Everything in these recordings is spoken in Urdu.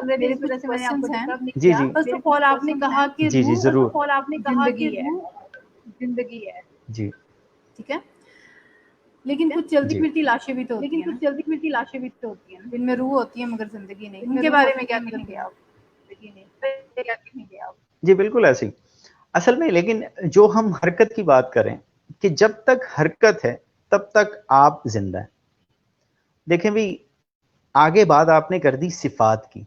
میرے کچھ کوسچنز ہیں. جی جی فرسٹ آف آل آپ نے کہا کہ جی جی ضرور زندگی ہے, جی ٹھیک ہے, لیکن کچھ چلتی جی پھرتی لاشیں بھی تو ہوتی ہیں نا, جن میں روح ہوتی ہے مگر زندگی نہیں. ان کے بارے میں کیا کہیں گے آپ؟ جی بالکل ایسے ہی اصل میں. لیکن جو ہم حرکت کی بات کریں کہ جب تک حرکت ہے تب تک آپ زندہ ہیں. دیکھیں بھی آگے بات آپ نے کر دی صفات کی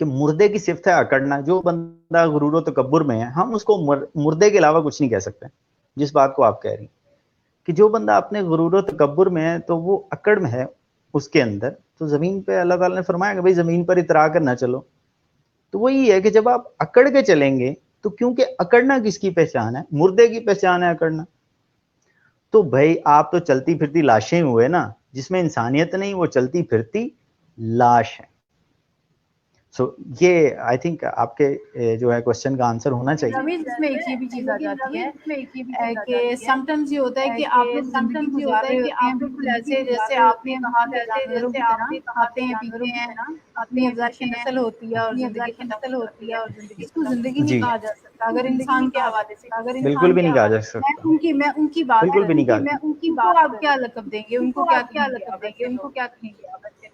کہ مردے کی صفت ہے اکڑنا. جو بندہ غرور و تکبر میں ہے ہم اس کو مردے کے علاوہ کچھ نہیں کہہ سکتے. جس بات کو آپ کہہ رہی کہ جو بندہ اپنے غرور و تکبر میں ہے تو وہ اکڑ میں ہے اس کے اندر, تو زمین پہ اللہ تعالیٰ نے فرمایا کہ بھائی زمین پر اترا کر نہ چلو. تو وہی ہے کہ جب آپ اکڑ کے چلیں گے تو کیونکہ اکڑنا کس کی پہچان ہے؟ مردے کی پہچان ہے اکڑنا. تو بھائی آپ تو چلتی پھرتی لاشیں ہوئے نا, جس میں انسانیت نہیں وہ چلتی پھرتی لاش ہے. سو یہ آئی تھنک آپ کے جو ہے کوشچن کا آنسر ہونا چاہیے. رمیش, اس میں ایک یہ بھی چیز آ جاتی ہے کہ سم ٹائمز یہ ہوتا ہے کہ آپ لوگ زندگی گزار رہے ہوتے ہیں بالکل ایسے جیسے آپ نے کہا کہ جانوروں کی طرح کھاتے ہیں پیتے ہیں, اپنی افزائش نسل ہوتی ہے اور زندگی ختم ہو جاتی ہے. اس کو زندگی نہیں جی کہا جا سکتا اگر انسان کے حوالے سے. بالکل بھی نہیں کہا جا سکتا, میں ان کی بات بالکل کر بھی نہیں رہی کہا ہوں. جا ان کو آپ کیا لقب دیں گے, ان کو کیا کہیں گے آپ ایسے لوگ؟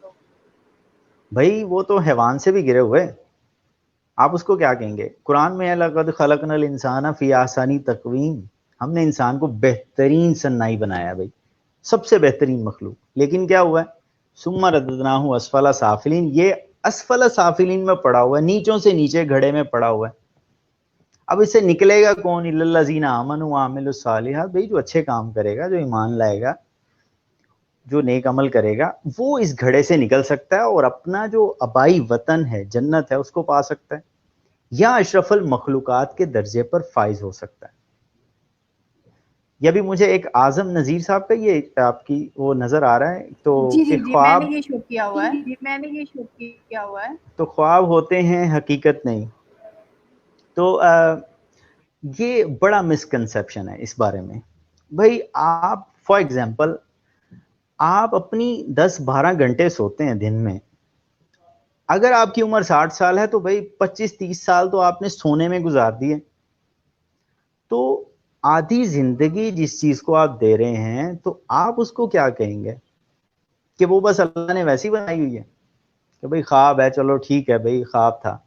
بھائی وہ تو حیوان سے بھی گرے ہوئے, آپ اس کو کیا کہیں گے؟ قرآن میں لقد خلقنا الانسان فی احسن تقویم, ہم نے انسان کو بہترین صنائی بنایا بھائی, سب سے بہترین مخلوق. لیکن کیا ہوا ہے؟ ثم رددناہ اسفل سافلین, یہ اسفل سافلین میں پڑا ہوا ہے, نیچوں سے نیچے گھڑے میں پڑا ہوا ہے. اب اس سے نکلے گا کون؟ الا الذین آمنوا وعملوا الصالحات, بھائی جو اچھے کام کرے گا, جو ایمان لائے گا, جو نیک عمل کرے گا, وہ اس گھڑے سے نکل سکتا ہے اور اپنا جو آبائی وطن ہے, جنت ہے, اس کو پا سکتا ہے, یا اشرف المخلوقات کے درجے پر فائز ہو سکتا ہے. یا بھی مجھے ایک اعظم نذیر صاحب کا یہ آپ کی وہ نظر آ رہا ہے تو جی کہ میں خواب, نے یہ شو کیا ہوا ہے. تو خواب ہوتے ہیں حقیقت نہیں. تو یہ بڑا مسکنسیپشن ہے اس بارے میں. بھائی آپ فار ایگزامپل آپ اپنی 10-12 گھنٹے سوتے ہیں دن میں, اگر آپ کی عمر 60 سال ہے تو بھائی 25-30 سال تو آپ نے سونے میں گزار دیے. تو آدھی زندگی جس چیز کو آپ دے رہے ہیں تو آپ اس کو کیا کہیں گے کہ وہ بس اللہ نے ویسی بنائی ہوئی ہے کہ بھائی خواب ہے, چلو ٹھیک ہے بھائی خواب تھا.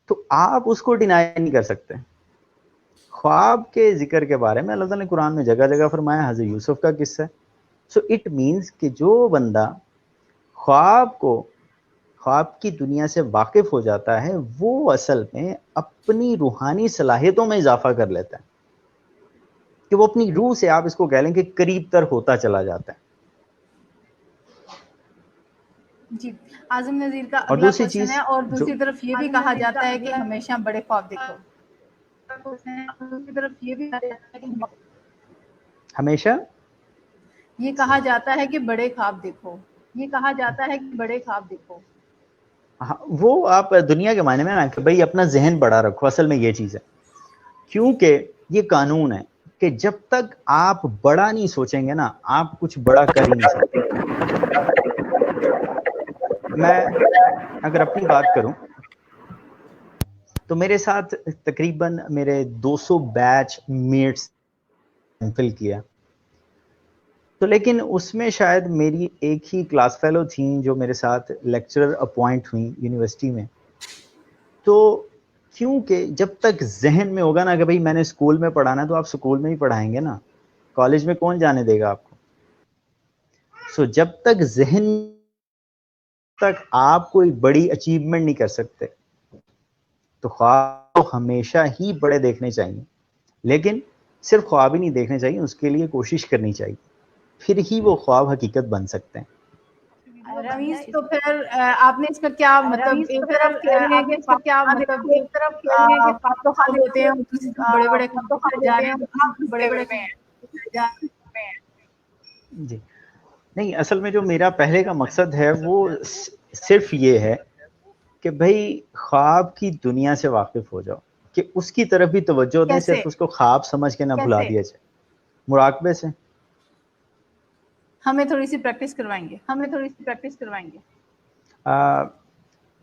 تو آپ اس کو ڈینائی نہیں کر سکتے. خواب کے ذکر کے بارے میں اللہ تعالیٰ نے قرآن میں جگہ جگہ فرمایا, حضرت یوسف کا قصہ ہے. سو اٹ مینس کہ جو بندہ خواب کی دنیا سے واقف ہو جاتا ہے وہ اصل میں اپنی روحانی صلاحیتوں میں اضافہ کر لیتا ہے, کہ وہ اپنی روح سے, آپ اس کو کہہ لیں کہ قریب تر ہوتا چلا جاتا ہے. جی, اعظم نذیر کا اور اگلا دوسری کوشچن چیز ہے, اور جو دوسری طرف یہ بھی کہا جاتا ہے کہ ہمیشہ بڑے خواب دیکھو. ہمیشہ یہ کہا جاتا ہے کہ بڑے خواب دیکھو. ہاں, وہ آپ دنیا کے معنی میں نا کہ بھائی اپنا ذہن بڑا رکھو, اصل میں یہ چیز ہے. کیونکہ یہ قانون ہے کہ جب تک آپ بڑا نہیں سوچیں گے نا, آپ کچھ بڑا کر ہی نہیں سکتے. میں اگر اپنی بات کروں تو میرے ساتھ تقریباً میرے 200 بیچ میٹس فل کیا, تو لیکن اس میں شاید میری ایک ہی کلاس فیلو تھیں جو میرے ساتھ لیکچرر اپوائنٹ ہوئیں یونیورسٹی میں. تو کیونکہ جب تک ذہن میں ہوگا نا کہ بھئی میں نے اسکول میں پڑھانا ہے تو آپ اسکول میں ہی پڑھائیں گے نا, کالج میں کون جانے دے گا آپ کو. سو جب تک ذہن تک آپ کوئی بڑی اچیومنٹ نہیں کر سکتے تو خواب ہمیشہ ہی بڑے دیکھنے چاہیے. لیکن صرف خواب ہی نہیں دیکھنے چاہیے, اس کے لیے کوشش کرنی چاہیے, پھر ہی وہ خواب حقیقت بن سکتے ہیں. رمیز, تو پھر آپ نے اس کا کیا مطلب, ایک طرف کہہ رہے ہیں کہ خواب تو خواب ہوتے ہیں, دوسری طرف بڑے بڑے خواب دکھائے جا رہے ہیں, تو آپ کس لیول میں ہیں؟ جی نہیں, اصل میں جو میرا پہلے کا مقصد ہے وہ صرف یہ ہے کہ بھئی خواب کی دنیا سے واقف ہو جاؤ, کہ اس کی طرف بھی توجہ دیں, صرف اس کو خواب سمجھ کے نہ بھلا دیا جائے. مراقبے سے. ہمیں تھوڑی سی پریکٹس کروائیں گے.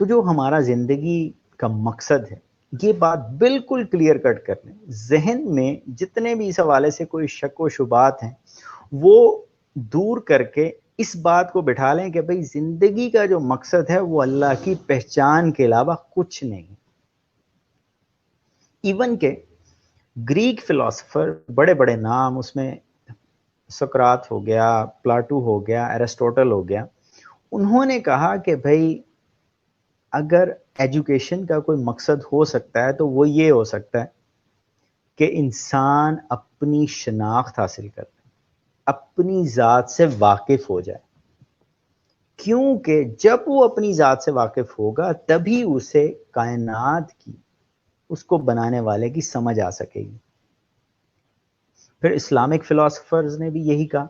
تو جو ہمارا زندگی کا مقصد ہے یہ بات بالکل کلیئر کٹ کر لیں. ذہن میں جتنے بھی اس حوالے سے کوئی شک و شبہات ہیں وہ دور کر کے اس بات کو بٹھا لیں کہ بھئی زندگی کا جو مقصد ہے وہ اللہ کی پہچان کے علاوہ کچھ نہیں. ایون کہ گریک فلاسفر بڑے بڑے نام، اس میں سقراط ہو گیا، پلاٹو ہو گیا، ایرسٹوٹل ہو گیا، انہوں نے کہا کہ بھئی اگر ایجوکیشن کا کوئی مقصد ہو سکتا ہے تو وہ یہ ہو سکتا ہے کہ انسان اپنی شناخت حاصل کر لے، اپنی ذات سے واقف ہو جائے. کیونکہ جب وہ اپنی ذات سے واقف ہوگا تبھی اسے کائنات کی، اس کو بنانے والے کی سمجھ آ سکے گی. پھر اسلامک فلاسفرز نے بھی یہی کہا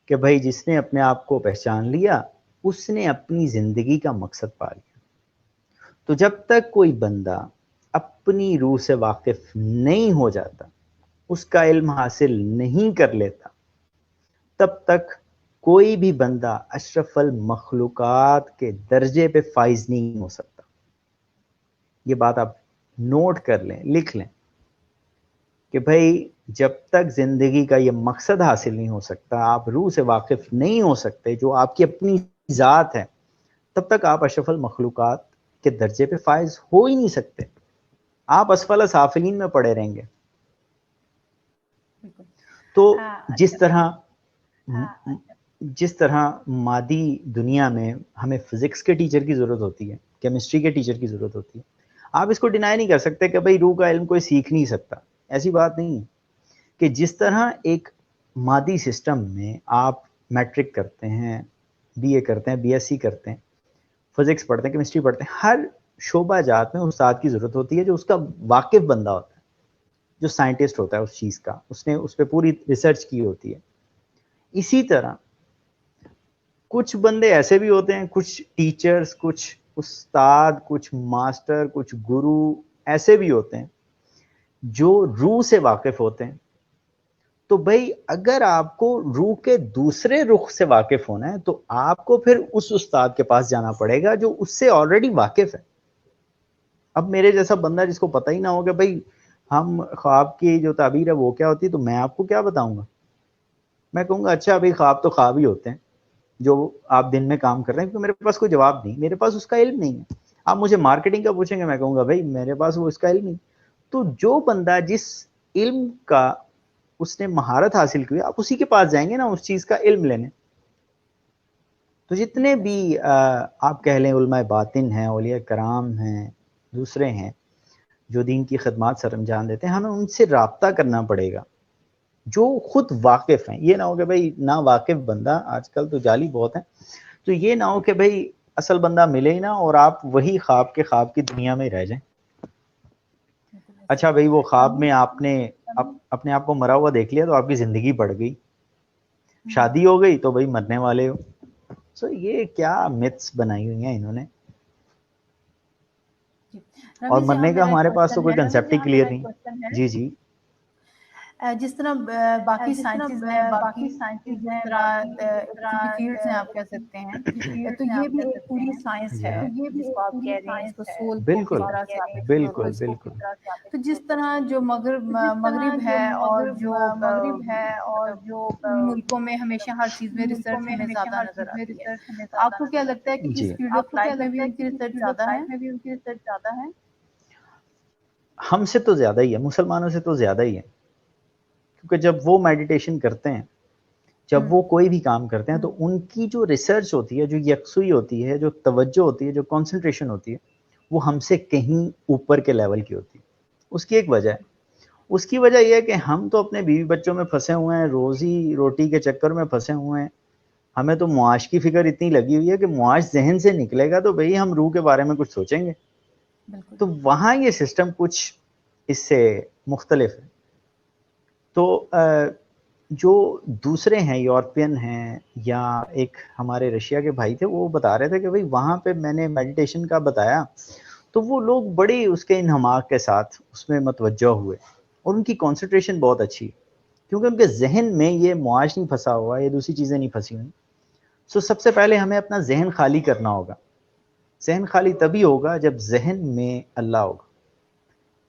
کہ بھائی جس نے اپنے آپ کو پہچان لیا اس نے اپنی زندگی کا مقصد پا لیا. تو جب تک کوئی بندہ اپنی روح سے واقف نہیں ہو جاتا، اس کا علم حاصل نہیں کر لیتا، تب تک کوئی بھی بندہ اشرف المخلوقات کے درجے پہ فائز نہیں ہو سکتا. یہ بات آپ نوٹ کر لیں، لکھ لیں کہ بھائی جب تک زندگی کا یہ مقصد حاصل نہیں ہو سکتا، آپ روح سے واقف نہیں ہو سکتے جو آپ کی اپنی ذات ہے، تب تک آپ اشرف المخلوقات کے درجے پہ فائز ہو ہی نہیں سکتے. آپ اسفل سافلین میں پڑے رہیں گے. تو جس طرح مادی دنیا میں ہمیں فزکس کے ٹیچر کی ضرورت ہوتی ہے، کیمسٹری کے ٹیچر کی ضرورت ہوتی ہے، آپ اس کو ڈینائی نہیں کر سکتے کہ بھئی روح کا علم کوئی سیکھ نہیں سکتا. ایسی بات نہیں ہے کہ جس طرح ایک مادی سسٹم میں آپ میٹرک کرتے ہیں، بی اے کرتے ہیں، بی ایس سی کرتے ہیں، فزکس پڑھتے ہیں، کیمسٹری پڑھتے ہیں، ہر شعبہ جات میں استاد کی ضرورت ہوتی ہے جو اس کا واقف بندہ ہوتا ہے، جو سائنٹسٹ ہوتا ہے اس چیز کا، اس نے اس پہ پوری ریسرچ کی ہوتی ہے. اسی طرح کچھ بندے ایسے بھی ہوتے ہیں، کچھ ٹیچرز، کچھ استاد، کچھ ماسٹر، کچھ گرو ایسے بھی ہوتے ہیں جو روح سے واقف ہوتے ہیں. تو بھائی اگر آپ کو روح کے دوسرے رخ سے واقف ہونا ہے تو آپ کو پھر اس استاد کے پاس جانا پڑے گا جو اس سے آلریڈی واقف ہے. اب میرے جیسا بندہ جس کو پتہ ہی نہ ہو کہ بھائی ہم خواب کی جو تعبیر ہے وہ کیا ہوتی ہے، تو میں آپ کو کیا بتاؤں گا؟ میں کہوں گا اچھا بھائی خواب تو خواب ہی ہوتے ہیں جو آپ دن میں کام کر رہے ہیں، کیونکہ میرے پاس کوئی جواب نہیں، میرے پاس اس کا علم نہیں ہے. آپ مجھے مارکیٹنگ کا پوچھیں گے، میں کہوں گا بھائی میرے پاس وہ اس کا علم نہیں. تو جو بندہ جس علم کا اس نے مہارت حاصل کی، آپ اسی کے پاس جائیں گے نا اس چیز کا علم لینے. تو جتنے بھی آپ کہہ لیں علماء باطن ہیں، اولیاء کرام ہیں، دوسرے ہیں جو دین کی خدمات سر انجام دیتے ہیں، ہمیں ان سے رابطہ کرنا پڑے گا جو خود واقف ہیں. یہ نہ ہو کہ بھائی نا واقف بندہ، آج کل تو جعلی بہت ہیں، تو یہ نہ ہو کہ بھائی اصل بندہ ملے ہی نہ اور آپ وہی خواب کے خواب کی دنیا میں رہ جائیں. اچھا بھائی وہ خواب میں آپ نے اپنے آپ کو مرا ہوا دیکھ لیا تو آپ کی زندگی بڑھ گئی، شادی ہو گئی تو بھائی مرنے والے ہو. سو یہ کیا متس بنائی ہوئی ہیں انہوں نے، اور مرنے کا ہمارے پاس تو کوئی کنسیپٹ ہی کلیئر نہیں. جی جی جس طرح باقی سائنسز ہیں، باقی جس طرح کی فیلڈز ہیں آپ کہہ سکتے ہیں، تو یہ بھی ایک پوری سائنس ہے جس کو آپ کہہ رہے ہیں، اس کو سول کو کس طرح سے آپ بالکل بالکل. تو جس طرح جو مغرب ہے اور جو ملکوں میں ہمیشہ ہر چیز میں ریسرچ ہمیں زیادہ نظر آتی ہے، آپ کو کیا لگتا ہے کہ اس فیلڈ آف لائف میں بھی ان کی ریسرچ زیادہ ہے؟ ہم سے تو زیادہ ہی ہے، مسلمانوں سے تو زیادہ ہی ہے، کیونکہ جب وہ میڈیٹیشن کرتے ہیں، جب وہ کوئی بھی کام کرتے ہیں تو ان کی جو ریسرچ ہوتی ہے، جو یکسوئی ہوتی ہے، جو توجہ ہوتی ہے، جو کنسنٹریشن ہوتی ہے، وہ ہم سے کہیں اوپر کے لیول کی ہوتی ہے. اس کی ایک وجہ ہے، اس کی وجہ یہ ہے کہ ہم تو اپنے بیوی بچوں میں پھنسے ہوئے ہیں، روزی روٹی کے چکر میں پھنسے ہوئے ہیں. ہمیں تو معاش کی فکر اتنی لگی ہوئی ہے کہ معاش ذہن سے نکلے گا تو بھئی ہم روح کے بارے میں کچھ سوچیں گے. تو وہاں یہ سسٹم کچھ اس سے مختلف ہے. تو جو دوسرے ہیں، یورپین ہیں یا ایک ہمارے رشیا کے بھائی تھے، وہ بتا رہے تھے کہ بھئی وہاں پہ میں نے میڈیٹیشن کا بتایا تو وہ لوگ بڑی اس کے انہماک کے ساتھ اس میں متوجہ ہوئے اور ان کی کنسنٹریشن بہت اچھی ہے، کیونکہ ان کے ذہن میں یہ معاش نہیں پھنسا ہوا، یہ دوسری چیزیں نہیں پھنسی ہوئی. سو سب سے پہلے ہمیں اپنا ذہن خالی کرنا ہوگا. ذہن خالی تبھی ہوگا جب ذہن میں اللہ ہوگا.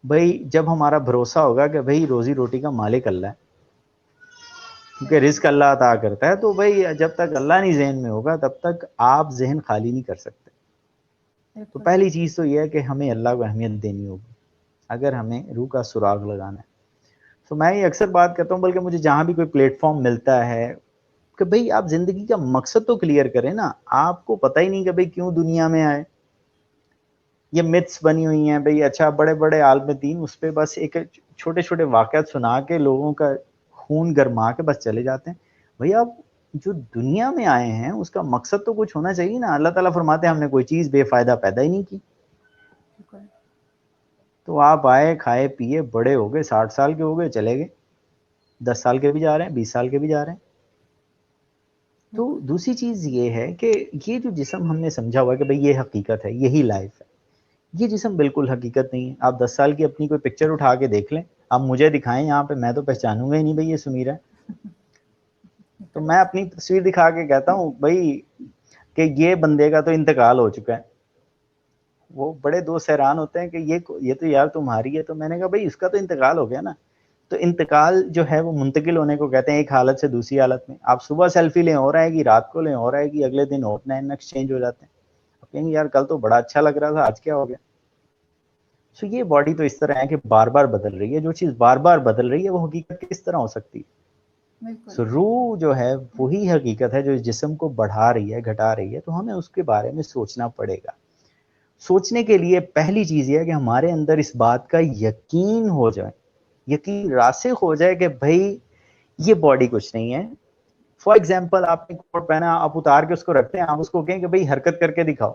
بھائی جب ہمارا بھروسہ ہوگا کہ بھائی روزی روٹی کا مالک اللہ ہے، کیونکہ رزق اللہ عطا کرتا ہے، تو بھائی جب تک اللہ نہیں ذہن میں ہوگا تب تک آپ ذہن خالی نہیں کر سکتے. تو پہلی چیز تو یہ ہے کہ ہمیں اللہ کو اہمیت دینی ہوگی اگر ہمیں روح کا سراغ لگانا ہے. تو میں یہ اکثر بات کرتا ہوں، بلکہ مجھے جہاں بھی کوئی پلیٹ فارم ملتا ہے کہ بھئی آپ زندگی کا مقصد تو کلیئر کریں نا. آپ کو پتہ ہی نہیں کہ بھئی کیوں دنیا میں آئے. یہ متس بنی ہوئی ہیں بھئی، اچھا بڑے بڑے عالم دین اس پہ بس ایک چھوٹے چھوٹے واقعات سنا کے لوگوں کا خون گرما کے بس چلے جاتے ہیں. بھئی آپ جو دنیا میں آئے ہیں اس کا مقصد تو کچھ ہونا چاہیے نا. اللہ تعالیٰ فرماتے ہیں ہم نے کوئی چیز بے فائدہ پیدا ہی نہیں کی. تو آپ آئے، کھائے پیے، بڑے ہو گئے، 60 سال کے ہو گئے، چلے گئے. 10 سال کے بھی جا رہے ہیں، 20 سال کے بھی جا رہے ہیں. تو دوسری چیز یہ ہے کہ یہ جو جسم ہم نے سمجھا ہوا ہے کہ بھئی یہ حقیقت ہے، یہی لائف ہے، یہ جسم بالکل حقیقت نہیں ہے. آپ 10 سال کی اپنی کوئی پکچر اٹھا کے دیکھ لیں، آپ مجھے دکھائیں یہاں پہ، میں تو پہچانوں گا ہی نہیں بھئی یہ سمیر ہے. تو میں اپنی تصویر دکھا کے کہتا ہوں بھئی کہ یہ بندے کا تو انتقال ہو چکا ہے. وہ بڑے دوست حیران ہوتے ہیں کہ یہ تو یار تمہاری ہے. تو میں نے کہا بھئی اس کا تو انتقال ہو گیا نا. تو انتقال جو ہے وہ منتقل ہونے کو کہتے ہیں ایک حالت سے دوسری حالت میں. آپ صبح سیلفی لیں اور آئے گی، رات کو لیں اور آئے گی، اگلے دن اور نئے نقش چینج ہو جاتے ہیں. آپ کہیں گے یار کل تو بڑا اچھا لگ رہا تھا، آج کیا ہو گیا. سو یہ باڈی تو اس طرح ہے کہ بار بار بدل رہی ہے. جو چیز بار بار بدل رہی ہے وہ حقیقت کس طرح ہو سکتی ہے. سو روح جو ہے وہی حقیقت ہے جو اس جسم کو بڑھا رہی ہے، گھٹا رہی ہے. تو ہمیں اس کے بارے میں سوچنا پڑے گا. سوچنے کے لیے پہلی چیز یہ ہے کہ ہمارے اندر اس بات کا یقین ہو جائے، یقین راسخ ہو جائے کہ بھائی یہ باڈی کچھ نہیں ہے. فار ایگزامپل آپ نے کوٹ پہنا، آپ اتار کے اس کو رکھتے ہیں، آپ اس کو کہیں کہ بھائی حرکت کر کے دکھاؤ.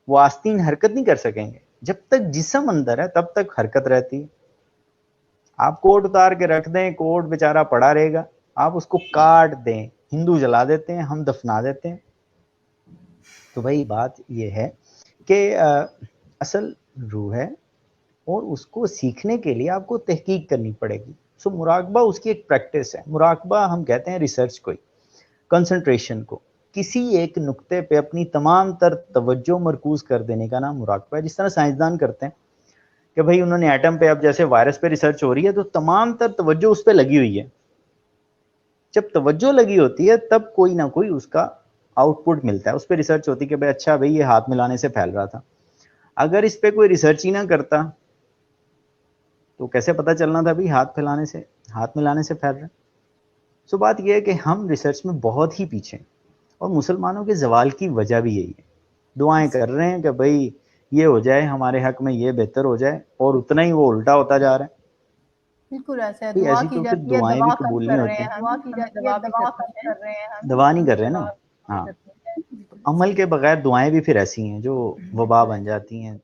وہ آستین حرکت نہیں کر سکیں گے. جب تک جسم اندر ہے تب تک حرکت رہتی ہے. آپ کوٹ اتار کے رکھ دیں، کوٹ بیچارہ پڑا رہے گا. آپ اس کو کاٹ دیں، ہندو جلا دیتے ہیں، ہم دفنا دیتے ہیں. تو بھائی بات یہ ہے کہ اصل روح ہے اور اس کو سیکھنے کے لیے آپ کو تحقیق کرنی پڑے گی. سو مراقبہ اس کی ایک پریکٹس ہے. مراقبہ ہم کہتے ہیں ریسرچ کو، کنسنٹریشن کو، کسی ایک نقطے پہ اپنی تمام تر توجہ مرکوز کر دینے کا نام مراقبہ ہے. جس طرح سائنسدان کرتے ہیں کہ بھائی انہوں نے ایٹم پہ، اب جیسے وائرس پہ ریسرچ ہو رہی ہے تو تمام تر توجہ اس پہ لگی ہوئی ہے. جب توجہ لگی ہوتی ہے تب کوئی نہ کوئی اس کا آؤٹ پٹ ملتا ہے. اس پہ ریسرچ ہوتی ہے کہ بھائی اچھا بھائی یہ ہاتھ ملانے سے پھیل رہا تھا. اگر اس پہ کوئی ریسرچ ہی نہ کرتا تو کیسے پتا چلنا تھا بھائی ہاتھ ملانے سے پھیل رہا. سو بات یہ ہے کہ ہم ریسرچ میں بہت ہی پیچھے ہیں اور مسلمانوں کے زوال کی وجہ بھی یہی ہے. دعائیں کر رہے ہیں کہ بھائی یہ ہو جائے ہمارے حق میں، یہ بہتر ہو جائے، اور اتنا ہی وہ الٹا ہوتا جا رہا ہے. بالکل ایسا ہے. دعا کی جاتی ہے، دعائیں بھی قبول نہیں ہوتی. دعا کی جاتی ہے، دعا کر رہے ہیں، دعا نہیں کر رہے نا. ہاں، عمل کے بغیر دعائیں بھی پھر ایسی ہیں جو وبا بن جاتی ہیں.